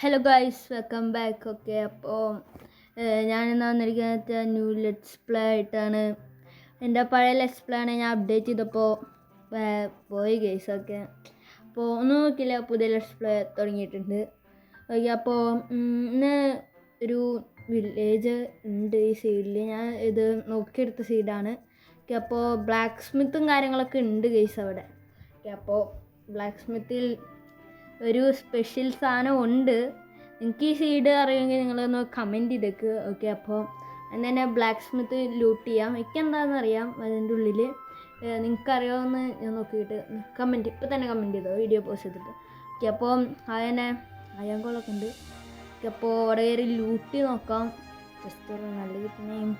Hello guys, welcome back. Okay, അപ്പോൾ ഞാനിന്ന് വന്നിരിക്കുന്നത് ന്യൂ ലെറ്റ്സ് പ്ലേ ആയിട്ടാണ്. എൻ്റെ പഴയ ലെറ്റ്സ് പ്ലേ ആണ് ഞാൻ അപ്ഡേറ്റ് ചെയ്തപ്പോൾ പോയി ഗൈസ്. ഓക്കെ, അപ്പോൾ ഒന്നും നോക്കില്ല, പുതിയ ലെറ്റ്സ് പ്ലേ തുടങ്ങിയിട്ടുണ്ട്. ഓക്കെ, അപ്പോൾ ഇന്ന് ഒരു വില്ലേജ് ഉണ്ട് ഈ സൈഡിൽ. ഞാൻ ഇത് നോക്കിയെടുത്ത സൈഡാണ്. ഓക്കെ, അപ്പോൾ ബ്ലാക്ക് സ്മിത്തും കാര്യങ്ങളൊക്കെ ഉണ്ട് ഗൈസ് അവിടെ. ഓക്കെ, അപ്പോൾ ബ്ലാക്ക് സ്മിത്തിൽ ഒരു സ്പെഷ്യൽ സാധനം ഉണ്ട്. എനിക്ക് ഈ സീഡ് അറിയുമെങ്കിൽ നിങ്ങളൊന്ന് കമൻറ്റ് ചെയ്തേക്ക്. ഓക്കെ, അപ്പോൾ എന്നെ ബ്ലാക്ക് സ്മിത്ത് ലൂട്ട് ചെയ്യാം. എനിക്ക് എന്താണെന്ന് അറിയാം അതിൻ്റെ ഉള്ളിൽ. നിങ്ങൾക്കറിയാമെന്ന് ഞാൻ നോക്കിയിട്ട് കമൻറ്റ് ഇപ്പോൾ തന്നെ കമൻറ്റ് ചെയ്തോ, വീഡിയോ പോസ്റ്റ് ചെയ്തിട്ട്. ഓക്കെ, അപ്പോൾ അതിനെ അയങ്കോളൊക്കെ ഉണ്ട്. ഓക്കെ, അപ്പോൾ അവിടെ കയറി ലൂട്ടി നോക്കാം. ജസ്റ്റ് ഒരു നല്ല കിട്ടുന്നേയും.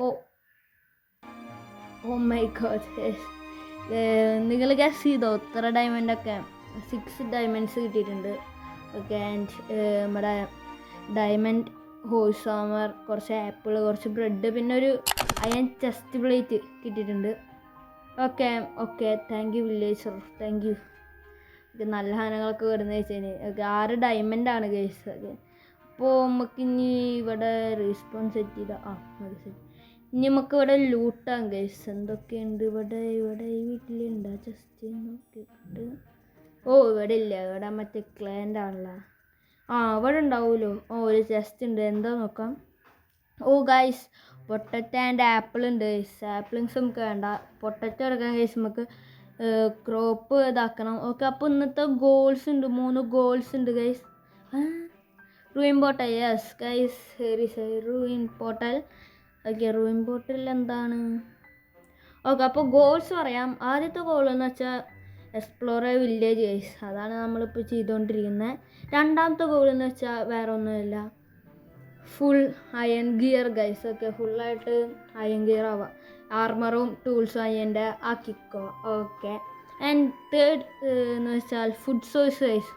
ഓ മൈ ഗോഡ്, നിങ്ങൾ ഗസ് ചെയ്തോ ഇത്ര ഡയമണ്ടൊക്കെ? 6 ഡയമണ്ട്സ് കിട്ടിയിട്ടുണ്ട്. ഓക്കെ, ആൻഡ് നമ്മുടെ ഡയമണ്ട് ഹോഴ്സ് ആമർ, കുറച്ച് ആപ്പിൾ, കുറച്ച് ബ്രെഡ്, പിന്നെ ഒരു അയൺ ചെസ്റ്റ് പ്ലേറ്റ് കിട്ടിയിട്ടുണ്ട്. Okay thank you villager, thank you. Okay, നല്ല സാധനങ്ങളൊക്കെ വരുന്ന വെച്ചാൽ. Okay, 6 ഡയമണ്ടാണ് guys. ഓക്കെ, അപ്പോൾ നമുക്കിനി ഇവിടെ റീസ്പോൺ സെറ്റ് ചെയ്താൽ ഇനി നമുക്ക് ഇവിടെ ലൂട്ടാം ഗൈസ്. എന്തൊക്കെയുണ്ട് ഇവിടെ ഈ വീട്ടിലുണ്ടാ? ജസ്റ്റ് നോക്കിയിട്ട്. ഇവിടെ ഇല്ല, ഇവിടെ മറ്റേ ക്ലാൻഡ് ആണല്ലോ. ഇവിടെ ഉണ്ടാവുമല്ലോ. ഒരു ചെസ്റ്റ് ഉണ്ട്, എന്താ നോക്കാം. ഗൈസ്, പൊട്ടറ്റോ ആൻഡ് ആപ്പിൾ ഉണ്ട് ഗൈസ്. ആപ്പിൾസ് നമുക്ക് വേണ്ട, പൊട്ടറ്റോ എടുക്കാൻ ഗൈസ്. നമുക്ക് ക്രോപ്പ് ഇതാക്കണം. ഓക്കെ, അപ്പോൾ ഇന്നത്തെ ഗോൾസ് ഉണ്ട്, 3 ഗോൾസ് ഉണ്ട് guys. Ruin portal, yes guys, ruin portal. Okay, ruin portal എന്താണ്? ഓക്കെ, അപ്പോൾ ഗോൾസ് പറയാം. ആദ്യത്തെ ഗോൾ എന്ന് വെച്ചാൽ എക്സ്പ്ലോർ വില്ലേജ് ഗൈസ്, അതാണ് നമ്മളിപ്പോൾ ചെയ്തുകൊണ്ടിരിക്കുന്നത്. രണ്ടാമത്തെ ഗോൾ എന്ന് വെച്ചാൽ വേറെ ഒന്നുമില്ല, full iron gear guys. Okay, ഫുള്ളായിട്ട് അയൺ ഗിയർ ആവാം, ആർമറും ടൂൾസും അയ്യൻ്റെ ആക്കിക്കോ. ഓക്കെ, ആൻഡ് തേർഡ് എന്ന് വെച്ചാൽ ഫുഡ് സോഴ്സ് ഗൈസ്.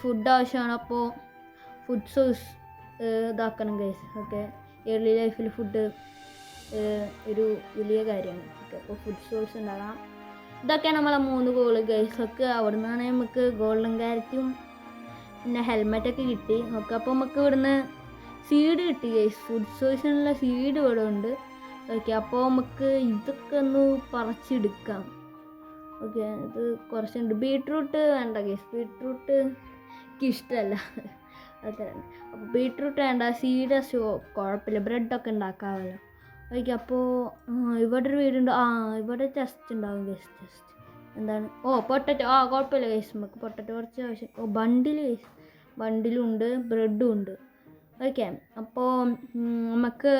ഫുഡ് ആവശ്യമാണ്, അപ്പോൾ ഫുഡ് സോഴ്സ് ഇതാക്കണം ഗൈസ്. ഓക്കെ, ഏർലി ലൈഫിൽ ഫുഡ് ഒരു വലിയ കാര്യമാണ്. ഓക്കെ, അപ്പോൾ ഫുഡ് സോഴ്സ് ഉണ്ടാകാം. ഇതൊക്കെയാണ് നമ്മളെ 3 ഗോള് ഗൈസ്. ഒക്കെ അവിടെ നിന്നാണ് നമുക്ക് ഗോൾഡൻ ക്യാരറ്റും പിന്നെ ഹെൽമെറ്റൊക്കെ കിട്ടി. ഓക്കെ, അപ്പോൾ നമുക്ക് ഇവിടുന്ന് സീഡ് കിട്ടി ഗൈസ്. ഫുഡ് സോഴ്സിനുള്ള സീഡ് ഇവിടെ ഉണ്ട്. ഓക്കെ, അപ്പോൾ നമുക്ക് ഇതൊക്കെ ഒന്ന് പറിച്ചെടുക്കാം. ഓക്കെ, ഇത് കുറച്ചുണ്ട്. ബീട്രൂട്ട് വേണ്ട ഗൈസ്, ബീട്രൂട്ട് എനിക്ക് ഇഷ്ടമല്ല. അതെ, അപ്പോൾ ബീട്രൂട്ട് വേണ്ട, സീഡ് കുഴപ്പമില്ല, ബ്രെഡൊക്കെ ഉണ്ടാക്കാമല്ലോ. ഓക്കെ, അപ്പോൾ ഇവിടെ ഒരു വീടുണ്ട്. ഇവിടെ ചെസ്റ്റ് ഉണ്ടാവും ഗൈസ്. ചെസ്റ്റ് എന്താണ്? പൊട്ടറ്റോ. കുഴപ്പമില്ല ഗൈസ്, നമുക്ക് പൊട്ടറ്റോ കുറച്ച് ആവശ്യം. ബണ്ടിൽ ഗൈസ്, ബണ്ടിലും ഉണ്ട്, ബ്രെഡും ഉണ്ട്. ഓക്കെ, അപ്പോൾ നമുക്ക്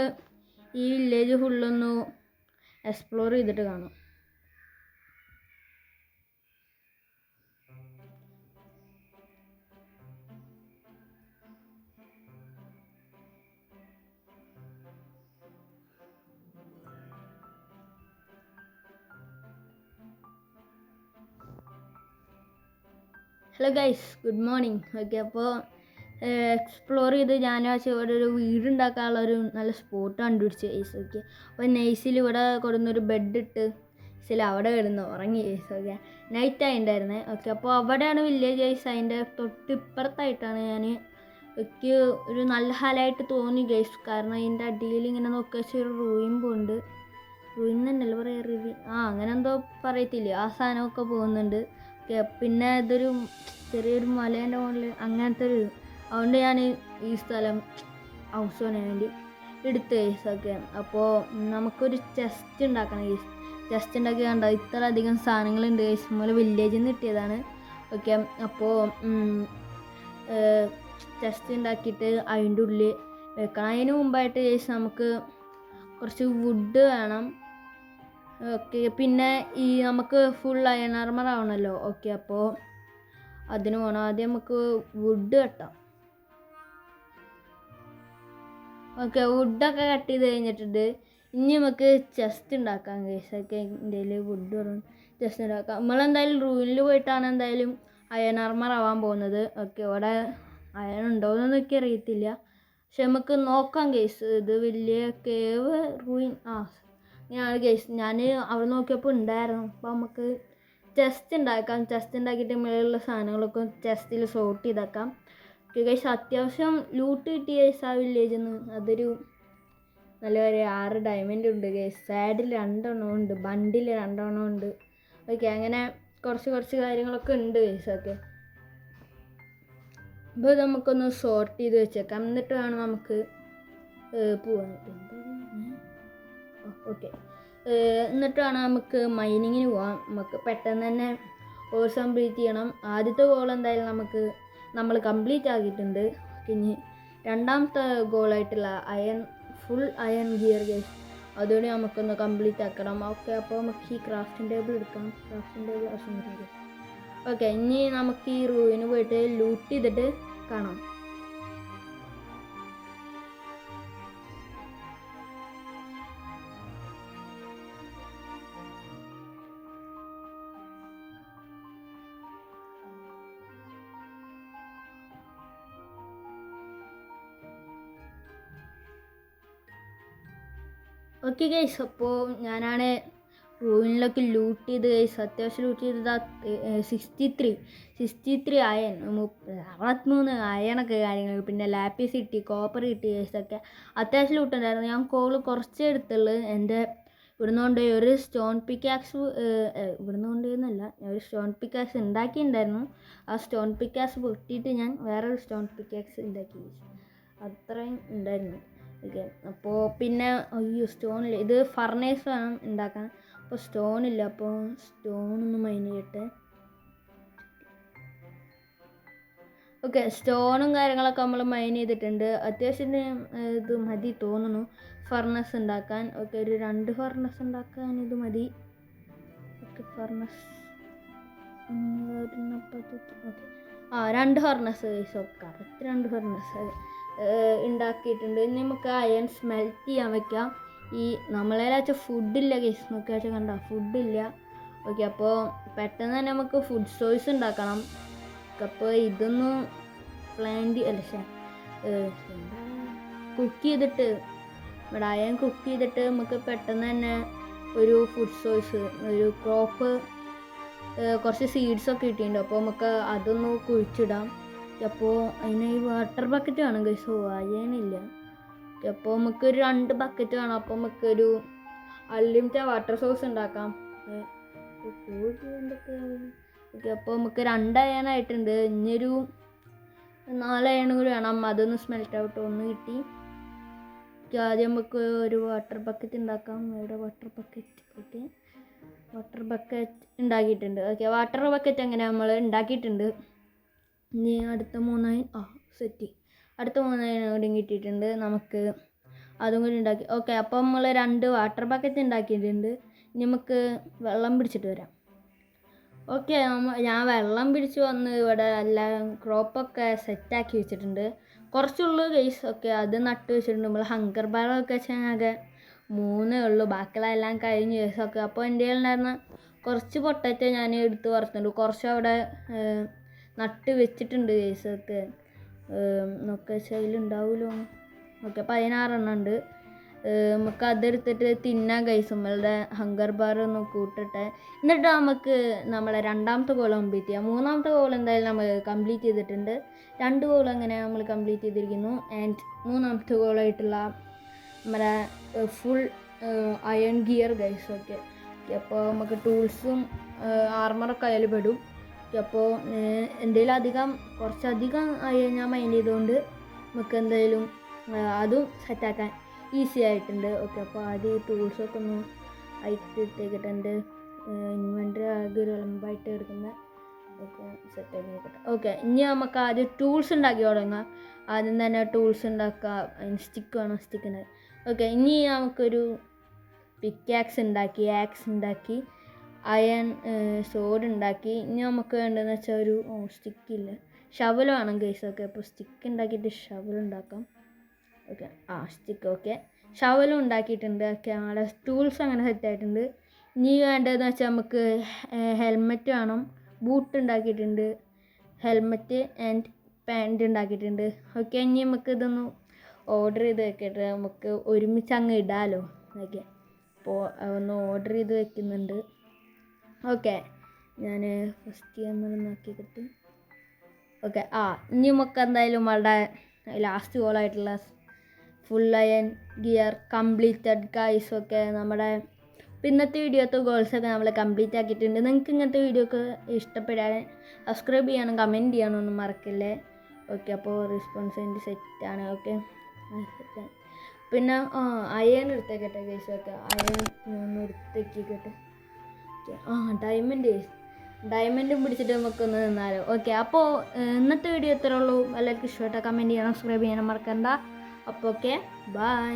ഈ വില്ലേജ് ഫുള്ളൊന്ന് എക്സ്പ്ലോർ ചെയ്തിട്ട് കാണാം. Hello guys, good morning. Okay, അപ്പോൾ എക്സ്പ്ലോർ ചെയ്ത് ഞാൻ ഇവിടെ ഒരു വീടുണ്ടാക്കാനുള്ള ഒരു നല്ല സ്പോട്ട് കണ്ടുപിടിച്ച് ഗൈസ്. ഓക്കെ, അപ്പോൾ നൈസിൽ ഇവിടെ കൊടുന്നൊരു ബെഡ് ഇട്ട് അവിടെ കിടന്ന് ഉറങ്ങി ഗൈസ്. ഓക്കെ, നൈറ്റ് ആയിട്ടുണ്ടായിരുന്നേ. ഓക്കെ, അപ്പോൾ അവിടെയാണ് വില്ലേജ് ഗൈസ്. അതിൻ്റെ തൊട്ടിപ്പുറത്തായിട്ടാണ് ഞാൻ. എനിക്ക് ഒരു നല്ല ഹാലായിട്ട് തോന്നി ഗൈസ്, കാരണം അതിൻ്റെ അടിയിൽ ഇങ്ങനെ നോക്കുക വെച്ചാൽ ഒരു റൂയിൻ പോകുന്നുണ്ട്. റൂയിൻ തന്നെയല്ലേ പറയാ, അങ്ങനെ എന്തോ പറയത്തില്ലേ, ആ സാധനമൊക്കെ പോകുന്നുണ്ട്. ഓക്കെ, പിന്നെ ഇതൊരു ചെറിയൊരു മലേൻ്റെ മുകളിൽ അങ്ങനത്തെ ഒരു, അതുകൊണ്ട് ഞാൻ ഈ സ്ഥലം ഹൗസ് പണിയാൻ വേണ്ടി എടുത്ത് ഗൈസ്. ഓക്കെ, അപ്പോൾ നമുക്കൊരു ചെസ്റ്റ് ഉണ്ടാക്കണം ഗൈസ്. ചെസ്റ്റ് ഉണ്ടാക്കി കണ്ടോ, ഇത്ര അധികം സാധനങ്ങളുണ്ട് ഗൈസ്. നമ്മളെ വില്ലേജിൽ നിന്ന് കിട്ടിയതാണ്. ഓക്കെ, അപ്പോൾ ചെസ്റ്റ് ഉണ്ടാക്കിയിട്ട് അതിൻ്റെ ഉള്ളിൽ വെക്കണം. അതിന് മുമ്പായിട്ട് ഗൈസ് നമുക്ക് കുറച്ച് വുഡ് വേണം. ഓക്കെ, പിന്നെ ഈ നമുക്ക് ഫുൾ അയൺ ആർമർ ആവണമല്ലോ. ഓക്കെ, അപ്പോൾ അതിന് വേണം. ആദ്യം നമുക്ക് വുഡ് കട്ടാം. ഓക്കെ, വുഡൊക്കെ കട്ട് ചെയ്ത് കഴിഞ്ഞിട്ടുണ്ട്. ഇനി നമുക്ക് ചെസ്റ്റ് ഉണ്ടാക്കാം ഗൈസ്. ഓക്കെ, എൻ്റെ വുഡ് വേണം, ചെസ്റ്റ് ഉണ്ടാക്കാം. നമ്മളെന്തായാലും റൂമിൽ പോയിട്ടാണ് എന്തായാലും അയൺ ആർമർ ആവാൻ പോകുന്നത്. ഓക്കെ, ഇവിടെ അയൺ ഉണ്ടോയെന്നൊന്നും എനിക്ക് അറിയത്തില്ല, പക്ഷെ നമുക്ക് നോക്കാം ഗൈസ്. ഇത് വലിയ കേവ് റൂയിൻ ഞാൻ ഗൈസ്, ഞാൻ അവിടെ നോക്കിയപ്പോൾ ഉണ്ടായിരുന്നു. അപ്പോൾ നമുക്ക് ചെസ്റ്റ് ഉണ്ടാക്കാം. ചെസ്റ്റ് ഉണ്ടാക്കിയിട്ട് മുകളിലുള്ള സാധനങ്ങളൊക്കെ ചെസ്റ്റിൽ സോർട്ട് ചെയ്താക്കാം. ഓക്കെ ഗൈസ്, അത്യാവശ്യം ലൂട്ട് കിട്ടിയ ഗൈസ് ആ വില്ലേജിൽ നിന്ന്. അതൊരു നല്ല ഒരു 6 ഡയമണ്ട് ഉണ്ട് ഗൈസ്. സാഡിൽ 2 ഉണ്ട്, ബണ്ടിൽ 2 ഉണ്ട്. ഓക്കെ, അങ്ങനെ കുറച്ച് കാര്യങ്ങളൊക്കെ ഉണ്ട് ഗൈസ്. ഓക്കെ, അപ്പോൾ നമുക്കൊന്ന് സോർട്ട് ചെയ്ത് വെച്ചേക്കാം. എന്നിട്ട് വേണം നമുക്ക് പോവാൻ. ഓക്കെ, എന്നിട്ട് വേണം നമുക്ക് മൈനിങ്ങിന് പോവാം. നമുക്ക് പെട്ടെന്ന് തന്നെ കോഴ്സ് കംപ്ലീറ്റ് ചെയ്യണം. ആദ്യത്തെ ഗോൾ എന്തായാലും നമ്മൾ കംപ്ലീറ്റ് ആക്കിയിട്ടുണ്ട്. ഇനി രണ്ടാമത്തെ ഗോളായിട്ടുള്ള ഫുൾ അയൺ ഗിയർ ഗൈസ്, അതുകൊണ്ട് നമുക്കൊന്ന് കംപ്ലീറ്റ് ആക്കണം. ഓക്കെ, അപ്പോൾ നമുക്ക് ഈ ക്രാഫ്റ്റിംഗ് ടേബിൾ എടുക്കാം. ക്രാഫ്റ്റിംഗ് ടേബിൾ ആവശ്യം. ഓക്കെ, ഇനി നമുക്ക് ഈ റൂമിന് പോയിട്ട് ലൂട്ട് ചെയ്തിട്ട് കാണാം. ഓക്കെ ഗൈസ്, അപ്പോൾ ഞാനാണ് റൂമിലൊക്കെ ലൂട്ട് ചെയ്ത് ഗൈസ്. അത്യാവശ്യം ലൂട്ട് ചെയ്തത് 63 അയൺ, 63 അയണൊക്കെ കാര്യങ്ങൾ. പിന്നെ ലാപ്പീസ് കിട്ടി, കോപ്പർ കിട്ടി ഗൈസൊക്കെ. അത്യാവശ്യം ലൂട്ടുണ്ടായിരുന്നു. ഞാൻ കോള് കുറച്ചേ എടുത്തുള്ളൂ. എൻ്റെ ഇവിടുന്ന് കൊണ്ടുപോയി ഒരു സ്റ്റോൺ പിക്കാക്സ്, ഇവിടുന്ന് കൊണ്ടുപോയെന്നല്ല, ഞാൻ ഒരു സ്റ്റോൺ പിക്കാക്സ് ഉണ്ടാക്കിയിട്ടുണ്ടായിരുന്നു. ആ സ്റ്റോൺ പിക്കാക്സ് പൊട്ടിയിട്ട് ഞാൻ വേറൊരു സ്റ്റോൺ പിക്കാക്സ് ഉണ്ടാക്കി. അത്രയും ഉണ്ടായിരുന്നു. ഓക്കെ, അപ്പോൾ പിന്നെ അയ്യോ സ്റ്റോണില്ല. ഇത് ഫർണേസ് വേണം ഉണ്ടാക്കാൻ. അപ്പോൾ സ്റ്റോണില്ല. അപ്പോൾ സ്റ്റോണൊന്ന് മൈൻ ചെയ്യട്ടെ. ഓക്കെ, സ്റ്റോണും കാര്യങ്ങളൊക്കെ നമ്മൾ മൈൻ ചെയ്തിട്ടുണ്ട്. അത്യാവശ്യത്തിന് ഇത് മതി തോന്നുന്നു ഫർണസ് ഉണ്ടാക്കാൻ. ഓക്കെ, ഒരു 2 ഫർണസ് ഉണ്ടാക്കാൻ ഇത് മതി. Okay, furnace okay, 2 furnace correct 2 furnace ഉണ്ടാക്കിയിട്ടുണ്ട്. ഇനി നമുക്ക് അയൺ സ്മെൽറ്റ് ചെയ്യാൻ വെക്കാം. ഈ നമ്മളെ വെച്ചാൽ ഫുഡില്ല കേസ്, നോക്കിയാൽ കണ്ട ഫുഡില്ല. ഓക്കെ, അപ്പോൾ പെട്ടെന്ന് തന്നെ നമുക്ക് ഫുഡ് സോഴ്സ് ഉണ്ടാക്കണം. അപ്പോൾ ഇതൊന്നും കുക്ക് ചെയ്തിട്ട് ഇവിടെ അയൺ കുക്ക് ചെയ്തിട്ട് നമുക്ക് പെട്ടെന്ന് തന്നെ ഒരു ഫുഡ് സോഴ്സ്, ഒരു ക്രോപ്പ്, കുറച്ച് സീഡ്സൊക്കെ കിട്ടിയിട്ടുണ്ട്. അപ്പോൾ നമുക്ക് അതൊന്ന് കുഴിച്ചിടാം. അപ്പോൾ അതിന് ഈ വാട്ടർ ബക്കറ്റ് വേണം ഗൈസ്. അയണില്ല. അപ്പോൾ നമുക്കൊരു 2 ബക്കറ്റ് വേണം. അപ്പോൾ നമുക്കൊരു അൺലിമിറ്റഡ് വാട്ടർ സോഴ്സ് ഉണ്ടാക്കാം. ഓക്കെ, അപ്പോൾ നമുക്ക് 2 അയണായിട്ടുണ്ട്. ഇനിയൊരു 4 അയൺ കൂടി വേണം. അതൊന്ന് സ്മെൽറ്റ് ഔട്ട് ഒന്ന് കിട്ടി. ആദ്യം നമുക്ക് ഒരു വാട്ടർ ബക്കറ്റ് ഉണ്ടാക്കാം. ഇവിടെ water bucket. Okay, water bucket ഉണ്ടാക്കിയിട്ടുണ്ട്. ഓക്കെ, വാട്ടർ ബക്കറ്റ് എങ്ങനെ നമ്മൾ ഉണ്ടാക്കിയിട്ടുണ്ട്. ഇനി അടുത്ത 3 സെറ്റ്, അടുത്ത 3 കൂടി കിട്ടിയിട്ടുണ്ട്. നമുക്ക് അതും കൂടി ഉണ്ടാക്കി. ഓക്കെ, അപ്പോൾ നമ്മൾ 2 വാട്ടർ ബക്കറ്റ് ഉണ്ടാക്കിയിട്ടുണ്ട്. ഇനി നമുക്ക് വെള്ളം പിടിച്ചിട്ട് വരാം. ഓക്കെ, ഞാൻ വെള്ളം പിടിച്ച് വന്ന് ഇവിടെ എല്ലാം ക്രോപ്പൊക്കെ സെറ്റാക്കി വെച്ചിട്ടുണ്ട്. കുറച്ചുള്ളൂ ഗൈസ്. ഓക്കെ, അത് നട്ട് വെച്ചിട്ടുണ്ട്. നമ്മൾ ഹങ്കർ ബാറൊക്കെ വെച്ചാൽ 3 ഉള്ളൂ, ബാക്കിയുള്ളതെല്ലാം കഴിഞ്ഞ ദിവസമൊക്കെ. അപ്പോൾ എൻ്റെ ഉണ്ടായിരുന്ന കുറച്ച് പൊട്ടറ്റോ ഞാൻ എടുത്ത് വറുത്തുണ്ട്. കുറച്ച് അവിടെ നട്ട് വെച്ചിട്ടുണ്ട് ഗൈസൊക്കെ. നോക്കുക അതിലുണ്ടാവുമല്ലോ. ഓക്കെ, 16 എണ്ണം ഉണ്ട്. നമുക്ക് അതെടുത്തിട്ട് തിന്നാൻ ഗൈസ്. നമ്മളുടെ ഹങ്കർ ബാർ ഒന്ന് കൂട്ടിട്ടെ. എന്നിട്ട് നമുക്ക് നമ്മളെ 2ാമത്തെ ഗോൾ കംപ്ലീറ്റ് ചെയ്യാം. 3ാമത്തെ ഗോൾ എന്തായാലും നമ്മൾ കംപ്ലീറ്റ് ചെയ്തിട്ടുണ്ട്. 2 ഗോൾ അങ്ങനെ നമ്മൾ കംപ്ലീറ്റ് ചെയ്തിരിക്കുന്നു. ആൻഡ് 3ാമത്തെ ഗോളായിട്ടുള്ള നമ്മുടെ full iron gear guys. Okay, അപ്പോൾ നമുക്ക് ടൂൾസും ആർമറൊക്കെ അതിൽ പെടും. അപ്പോൾ എന്തെങ്കിലും കുറച്ചധികം ഞാൻ മൈൻഡ് ചെയ്തുകൊണ്ട് നമുക്ക് എന്തായാലും അതും സെറ്റാക്കാൻ ഈസി ആയിട്ടുണ്ട്. ഓക്കെ, അപ്പോൾ ആദ്യം ടൂൾസൊക്കെ ഒന്ന് അയച്ചിട്ടേക്കിട്ട് എൻ്റെ ഇൻവെൻ്ററി ആകെ ഒരു എളമ്പായിട്ട് എടുക്കുന്ന ഒക്കെ സെറ്റാക്കി നോക്കട്ടെ. ഓക്കെ, ഇനി നമുക്ക് ആദ്യം ടൂൾസ് ഉണ്ടാക്കി തുടങ്ങാം. ആദ്യം തന്നെ ടൂൾസ് ഉണ്ടാക്കുക. സ്റ്റിക്ക് വേണം, സ്റ്റിക്കിന്. ഓക്കെ, ഇനി നമുക്കൊരു പിക്കാക്സ് ഉണ്ടാക്കി, ആക്സ് ഉണ്ടാക്കി, അയൺ സോഡ് ഉണ്ടാക്കി. ഇനി നമുക്ക് വേണ്ടതെന്ന് വെച്ചാൽ ഒരു സ്റ്റിക്കില്ല, ഷവൽ വേണം ഗൈസ്. ഓക്കെ, അപ്പോൾ സ്റ്റിക്ക് ഉണ്ടാക്കിയിട്ട് ഷവൽ ഉണ്ടാക്കാം. Okay, stick. ഓക്കെ, ഷവലും ഉണ്ടാക്കിയിട്ടുണ്ട്. ഓക്കെ, നമ്മുടെ ടൂൾസ് അങ്ങനെ സെറ്റായിട്ടുണ്ട്. ഇനി വേണ്ടതെന്ന് വെച്ചാൽ നമുക്ക് ഹെൽമെറ്റ് വേണം. ബൂട്ട് ഉണ്ടാക്കിയിട്ടുണ്ട്, ഹെൽമെറ്റ് ആൻഡ് പാൻറ് ഉണ്ടാക്കിയിട്ടുണ്ട്. ഓക്കെ, ഇനി നമുക്ക് ഇതൊന്ന് ഓർഡർ ചെയ്ത് വെക്കട്ടെ. നമുക്ക് ഒരുമിച്ച് അങ്ങ് ഇടാമല്ലോ. ഓക്കെ, അപ്പോൾ ഒന്ന് ഓർഡർ ചെയ്ത് വെക്കുന്നുണ്ട്. ഓക്കെ, ഞാൻ ഫസ്റ്റ് ക്യാമറ നോക്കിയിട്ട് ഓക്കെ. ഇനി നമുക്ക് എന്തായാലും വളരെ ലാസ്റ്റ് ഗോളായിട്ടുള്ള full iron gear completed guys. Okay, നമ്മുടെ ഇന്നത്തെ വീഡിയോത്തെ ഗോൾസൊക്കെ നമ്മൾ കംപ്ലീറ്റ് ആക്കിയിട്ടുണ്ട്. നിങ്ങൾക്ക് ഇങ്ങനത്തെ വീഡിയോ ഒക്കെ ഇഷ്ടപ്പെടാൻ സബ്സ്ക്രൈബ് ചെയ്യാനും കമൻറ്റ് ചെയ്യാനൊന്നും മറക്കില്ലേ. ഓക്കെ, അപ്പോൾ റെസ്പോൺസിൻ്റെ സെറ്റാണ്. ഓക്കെ, പിന്നെ അയൺ എടുത്തേക്കട്ടെ ഗൈസ്. ഓക്കെ, അയൺ ഒന്ന് എടുത്തേക്കിക്കട്ടെ. ഡയമണ്ടും പിടിച്ചിട്ട് നമുക്കൊന്ന് നിന്നാലോ. ഓക്കെ, അപ്പോൾ ഇന്നത്തെ വീഡിയോ ഇത്രേ ഉള്ളൂ. എല്ലാവർക്കും ഇഷ്ടമായിട്ടാണ് കമൻറ്റ് ചെയ്യണം, സബ്സ്ക്രൈബ് ചെയ്യണം മറക്കണ്ട. അപ്പോൾ ഓക്കെ, ബൈ.